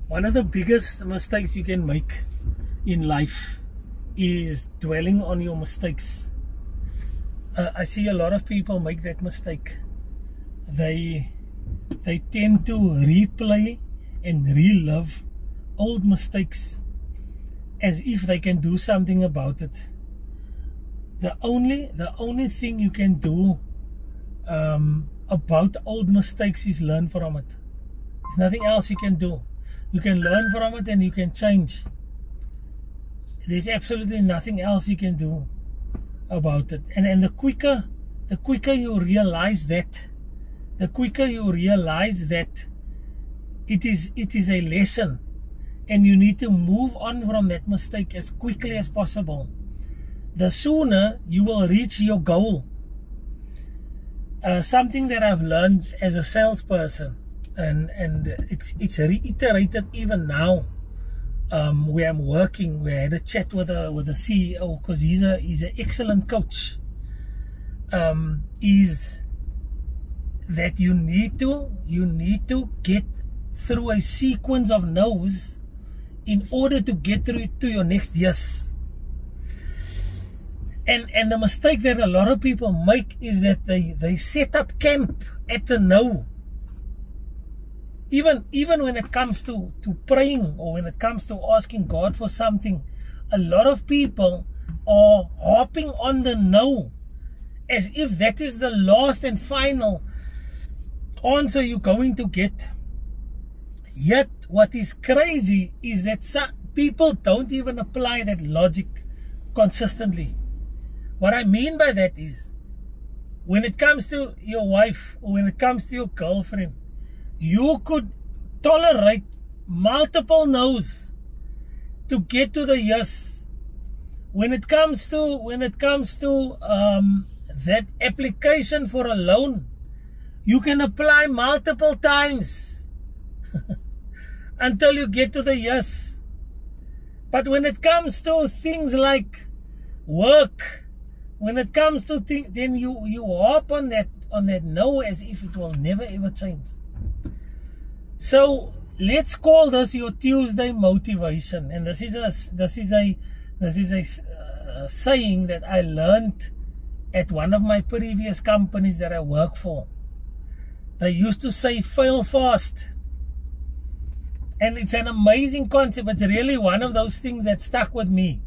One of the biggest mistakes you can make in life is dwelling on your mistakes. I see a lot of people make that mistake. They tend to replay and relive old mistakes as if they can do something about it. The only thing you can do about old mistakes is learn from it. There's nothing else you can do. You can learn from it and you can change. There's absolutely nothing else you can do about it. And the quicker you realize that, it is a lesson, and you need to move on from that mistake as quickly as possible, the sooner you will reach your goal. Something that I've learned as a salesperson, and it's reiterated even now, where I'm working, where I had a chat with a CEO, because he's an excellent coach, is that you need to get through a sequence of no's in order to get through to your next yes. And the mistake that a lot of people make is that they set up camp at the no. Even when it comes to praying, or when it comes to asking God for something, a lot of people are hopping on the no, as if that is the last and final answer you're going to get. Yet what is crazy is that some people don't even apply that logic consistently. What I mean by that is, when it comes to your wife, or when it comes to your girlfriend, you could tolerate multiple no's to get to the yes. When it comes to that application for a loan, you can apply multiple times until you get to the yes. But when it comes to things like work, when it comes to things, then you hop on that no as if it will never ever change. So let's call this your Tuesday motivation. And this is a saying that I learned at one of my previous companies that I work for. They used to say, fail fast. And it's an amazing concept. It's really one of those things that stuck with me.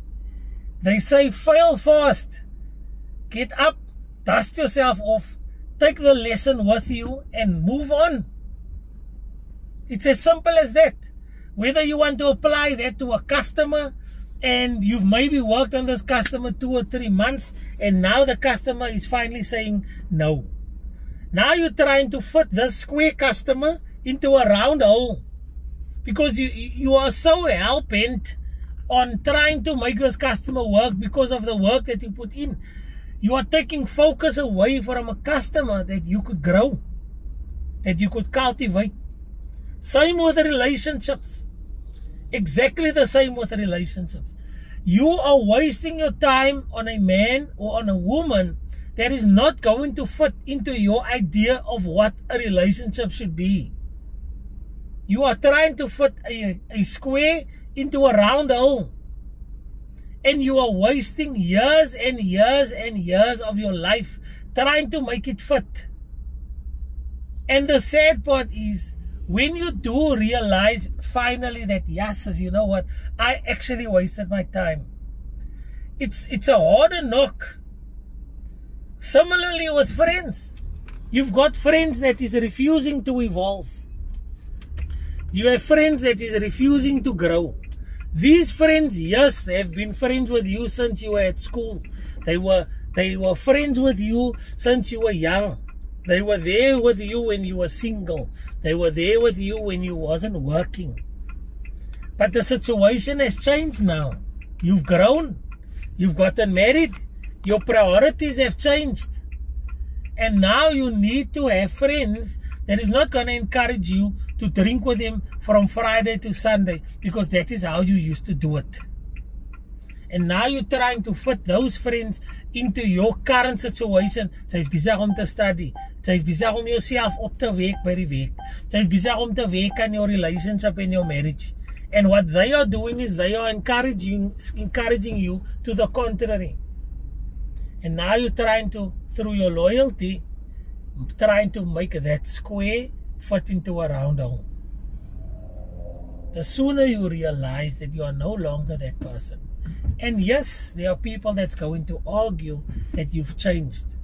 They say, fail fast. Get up, dust yourself off, take the lesson with you, and move on. It's as simple as that. Whether you want to apply that to a customer, and you've maybe worked on this customer 2 or 3 months, and now the customer is finally saying no. Now you're trying to fit this square customer into a round hole, because you are so hell-bent on trying to make this customer work because of the work that you put in. You are taking focus away from a customer that you could grow, that you could cultivate. Same with relationships. Exactly the same with relationships. You are wasting your time on a man or on a woman that is not going to fit into your idea of what a relationship should be. You are trying to fit a square into a round hole. And you are wasting years and years and years of your life trying to make it fit. And the sad part is, when you do realize finally that, yes, you know what, I actually wasted my time, it's a harder knock. Similarly with friends. You've got friends that is refusing to evolve. You have friends that is refusing to grow. These friends, yes, have been friends with you since you were at school. They were friends with you since you were young. They were there with you when you were single. They were there with you when you wasn't working. But the situation has changed now. You've grown. You've gotten married. Your priorities have changed. And now you need to have friends that is not going to encourage you to drink with them from Friday to Sunday, because that is how you used to do it. And now you're trying to fit those friends into your current situation. Sy is besig om te study. Sy is besig om jouself op te wek by die week. Sy is besig om te wek aan your relationship and your marriage. And what they are doing is they are encouraging you to the contrary. And now you're trying to, through your loyalty, trying to make that square fit into a round hole. The sooner you realize that you are no longer that person. And yes, there are people that's going to argue that you've changed.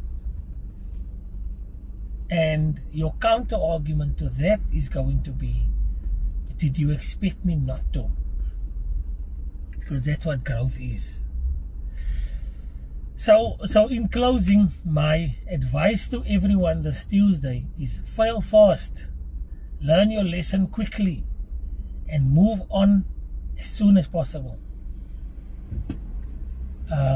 And your counter argument to that is going to be, did you expect me not to? Because that's what growth is. So in closing, my advice to everyone this Tuesday is fail fast, learn your lesson quickly, and move on as soon as possible.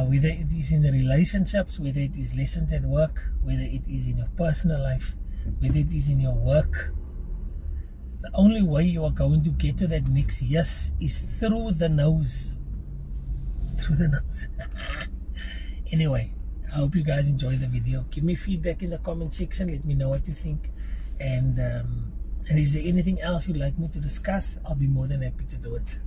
Whether it is in the relationships, whether it is lessons at work, whether it is in your personal life, whether it is in your work, the only way you are going to get to that next yes is through the nose. Through the nose. Anyway, I hope you guys enjoyed the video. Give me feedback in the comment section. Let me know what you think. And is there anything else you'd like me to discuss? I'll be more than happy to do it.